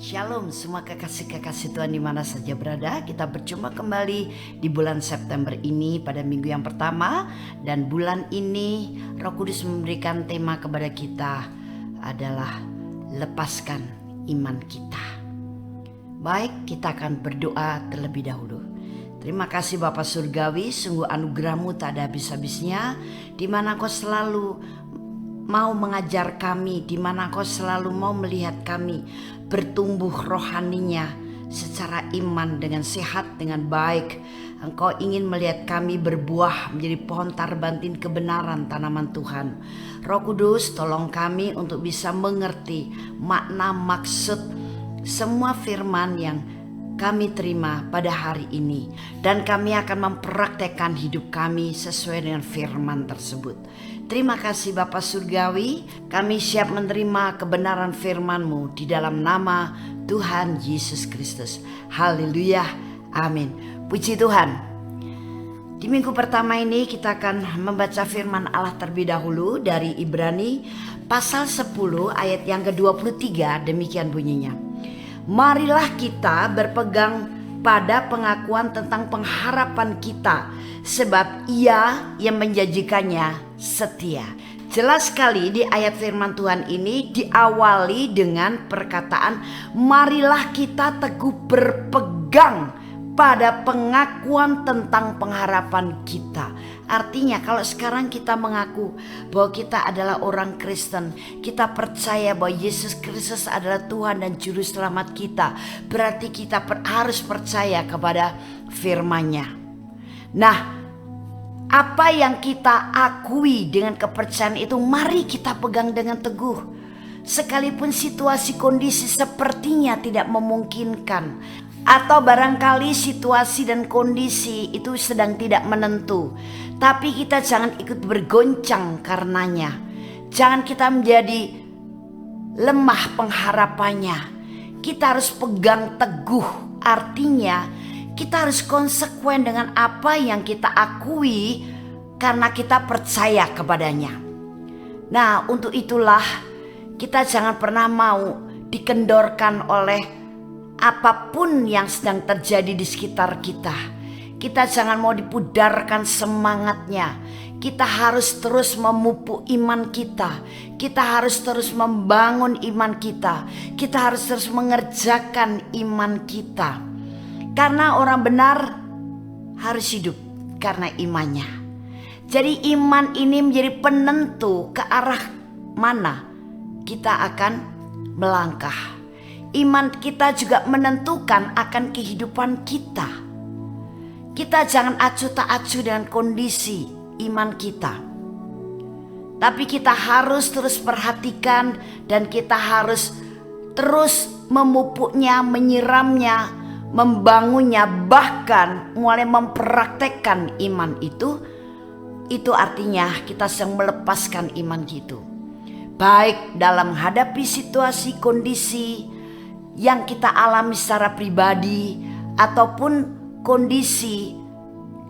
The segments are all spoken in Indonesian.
Shalom semua kekasih-kekasih Tuhan di mana saja berada. Kita berjumpa kembali di bulan September ini pada minggu yang pertama. Dan bulan ini Roh Kudus memberikan tema kepada kita adalah lepaskan iman kita. Baik, kita akan berdoa terlebih dahulu. Terima kasih Bapa Surgawi, sungguh anugerah-Mu tak ada habis-habisnya, di mana Kau selalu mau mengajar kami, di mana Kau selalu mau melihat kami bertumbuh rohaninya secara iman dengan sehat, dengan baik. Engkau ingin melihat kami berbuah menjadi pohon tarbantin kebenaran tanaman Tuhan. Roh Kudus, tolong kami untuk bisa mengerti makna maksud semua firman yang kami terima pada hari ini, dan kami akan mempraktekkan hidup kami sesuai dengan firman tersebut. Terima kasih Bapa Surgawi, kami siap menerima kebenaran firman-Mu di dalam nama Tuhan Yesus Kristus. Haleluya, amin. Puji Tuhan. Di minggu pertama ini kita akan membaca firman Allah terlebih dahulu dari Ibrani pasal 10 ayat yang ke-23, demikian bunyinya. Marilah kita berpegang pada pengakuan tentang pengharapan kita, sebab Ia yang menjanjikannya setia. Jelas sekali di ayat firman Tuhan ini diawali dengan perkataan marilah kita teguh berpegang pada pengakuan tentang pengharapan kita. Artinya kalau sekarang kita mengaku bahwa kita adalah orang Kristen, kita percaya bahwa Yesus Kristus adalah Tuhan dan Juru Selamat kita, berarti kita harus percaya kepada firman-Nya. Nah, apa yang kita akui dengan kepercayaan itu mari kita pegang dengan teguh. Sekalipun situasi kondisi sepertinya tidak memungkinkan, atau barangkali situasi dan kondisi itu sedang tidak menentu, tapi kita jangan ikut bergoncang karenanya. Jangan kita menjadi lemah pengharapannya. Kita harus pegang teguh. Artinya kita harus konsekuen dengan apa yang kita akui karena kita percaya kepadanya. Nah, untuk itulah kita jangan pernah mau dikendorkan oleh apapun yang sedang terjadi di sekitar kita. Kita jangan mau dipudarkan semangatnya. Kita harus terus memupuk iman kita. Kita harus terus membangun iman kita. Kita harus terus mengerjakan iman kita. Karena orang benar harus hidup karena imannya. Jadi iman ini menjadi penentu ke arah mana kita akan melangkah. Iman kita juga menentukan akan kehidupan kita. Kita jangan acuh tak acuh dengan kondisi iman kita. Tapi kita harus terus perhatikan dan kita harus terus memupuknya, menyiramnya, membangunnya, bahkan mulai mempraktekkan iman itu. Itu artinya kita sedang melepaskan iman itu. Baik dalam menghadapi situasi kondisi yang kita alami secara pribadi ataupun kondisi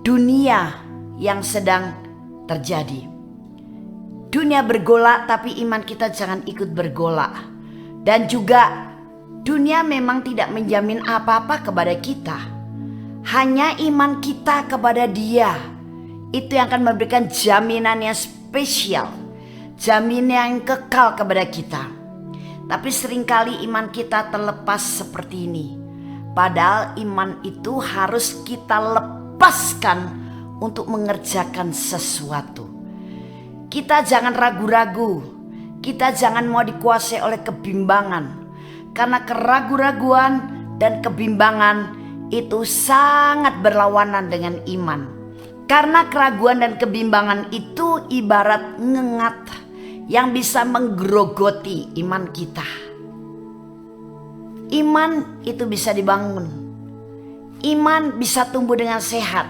dunia yang sedang terjadi. Dunia bergolak tapi iman kita jangan ikut bergolak. Dan juga dunia memang tidak menjamin apa-apa kepada kita. Hanya iman kita kepada Dia itu yang akan memberikan jaminan yang spesial, jaminan yang kekal kepada kita. Tapi seringkali iman kita terlepas seperti ini. Padahal iman itu harus kita lepaskan untuk mengerjakan sesuatu. Kita jangan ragu-ragu. Kita jangan mau dikuasai oleh kebimbangan. Karena keraguan-raguan dan kebimbangan itu sangat berlawanan dengan iman. Karena keraguan dan kebimbangan itu ibarat ngengat yang bisa menggerogoti iman kita. Iman itu bisa dibangun. Iman bisa tumbuh dengan sehat.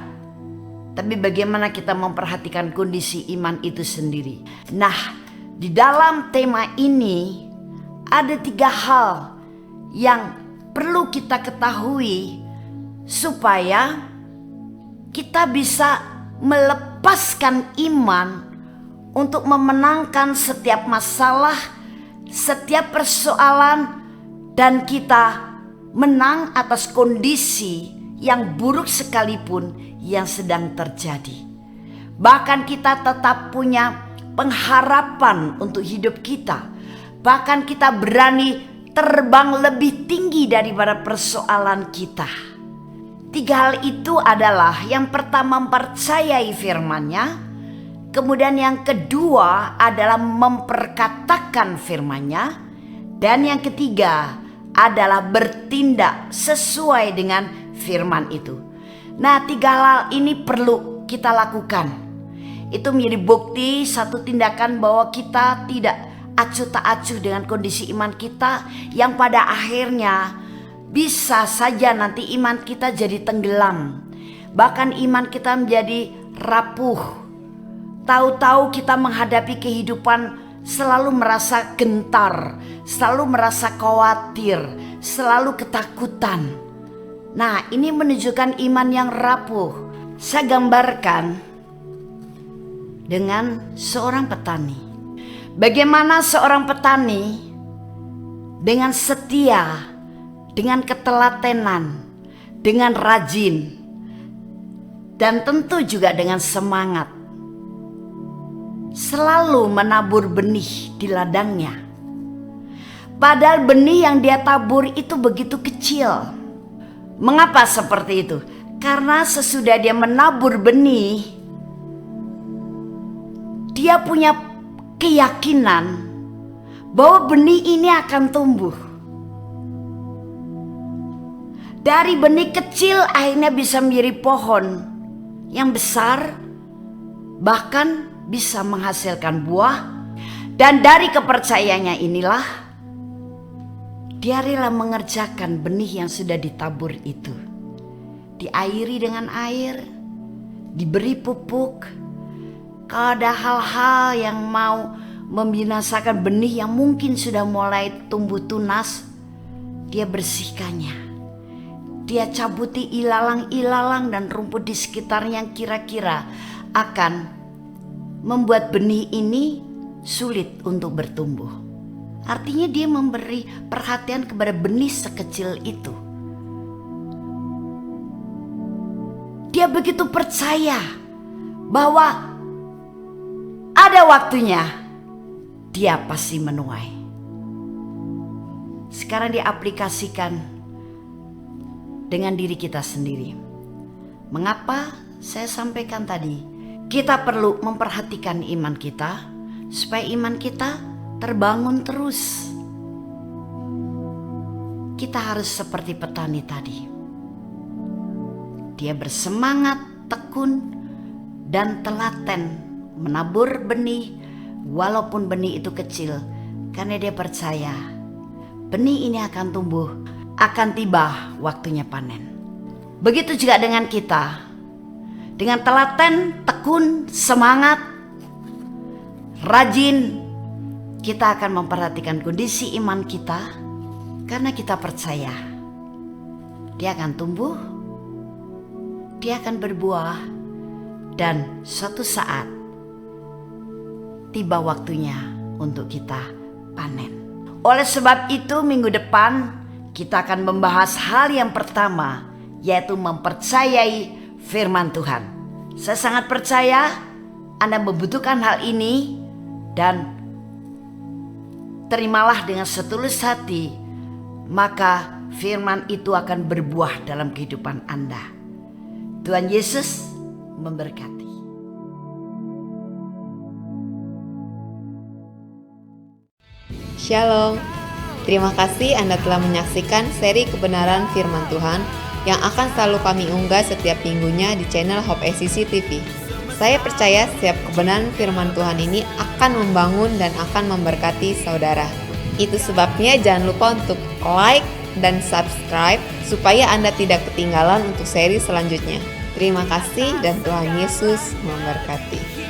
Tapi bagaimana kita memperhatikan kondisi iman itu sendiri? Nah, di dalam tema ini ada 3 hal yang perlu kita ketahui supaya kita bisa melepaskan iman untuk memenangkan setiap masalah, setiap persoalan, dan kita menang atas kondisi yang buruk sekalipun yang sedang terjadi. Bahkan kita tetap punya pengharapan untuk hidup kita. Bahkan kita berani terbang lebih tinggi daripada persoalan kita. 3 hal itu adalah yang pertama mempercayai firman-Nya, kemudian yang kedua adalah memperkatakan firman-Nya, dan yang ketiga adalah bertindak sesuai dengan firman itu. Nah, 3 hal ini perlu kita lakukan. Itu menjadi bukti satu tindakan bahwa kita tidak acuh tak acuh dengan kondisi iman kita, yang pada akhirnya bisa saja nanti iman kita jadi tenggelam. Bahkan iman kita menjadi rapuh. Tahu-tahu kita menghadapi kehidupan selalu merasa gentar, selalu merasa khawatir, selalu ketakutan. Nah, ini menunjukkan iman yang rapuh. Saya gambarkan dengan seorang petani. Bagaimana seorang petani dengan setia, dengan ketelatenan, dengan rajin, dan tentu juga dengan semangat, selalu menabur benih di ladangnya. Padahal benih yang dia tabur itu begitu kecil. Mengapa seperti itu? Karena sesudah dia menabur benih, dia punya keyakinan bahwa benih ini akan tumbuh. Dari benih kecil akhirnya bisa menjadi pohon yang besar, bahkan bisa menghasilkan buah. Dan dari kepercayaannya inilah dia rela mengerjakan benih yang sudah ditabur itu. Diairi dengan air, diberi pupuk. Kalau ada hal-hal yang mau membinasakan benih yang mungkin sudah mulai tumbuh tunas, dia bersihkannya. Dia cabuti ilalang-ilalang dan rumput di sekitarnya yang kira-kira akan membuat benih ini sulit untuk bertumbuh. Artinya dia memberi perhatian kepada benih sekecil itu. Dia begitu percaya bahwa ada waktunya dia pasti menuai. Sekarang diaplikasikan dengan diri kita sendiri. Mengapa saya sampaikan tadi? Kita perlu memperhatikan iman kita supaya iman kita terbangun terus. Kita harus seperti petani tadi. Dia bersemangat, tekun, dan telaten menabur benih walaupun benih itu kecil, karena dia percaya benih ini akan tumbuh, akan tiba waktunya panen. Begitu juga dengan kita. Dengan telaten, tekun, semangat, rajin, kita akan memperhatikan kondisi iman kita, karena kita percaya dia akan tumbuh, dia akan berbuah, dan suatu saat tiba waktunya untuk kita panen. Oleh sebab itu, minggu depan kita akan membahas hal yang pertama, yaitu mempercayai firman Tuhan. Saya sangat percaya Anda membutuhkan hal ini, dan terimalah dengan setulus hati, maka firman itu akan berbuah dalam kehidupan Anda. Tuhan Yesus memberkati. Shalom, terima kasih Anda telah menyaksikan seri kebenaran firman Tuhan yang akan selalu kami unggah setiap minggunya di channel Hope SCC TV. Saya percaya setiap kebenaran firman Tuhan ini akan membangun dan akan memberkati saudara. Itu sebabnya jangan lupa untuk like dan subscribe supaya Anda tidak ketinggalan untuk seri selanjutnya. Terima kasih dan Tuhan Yesus memberkati.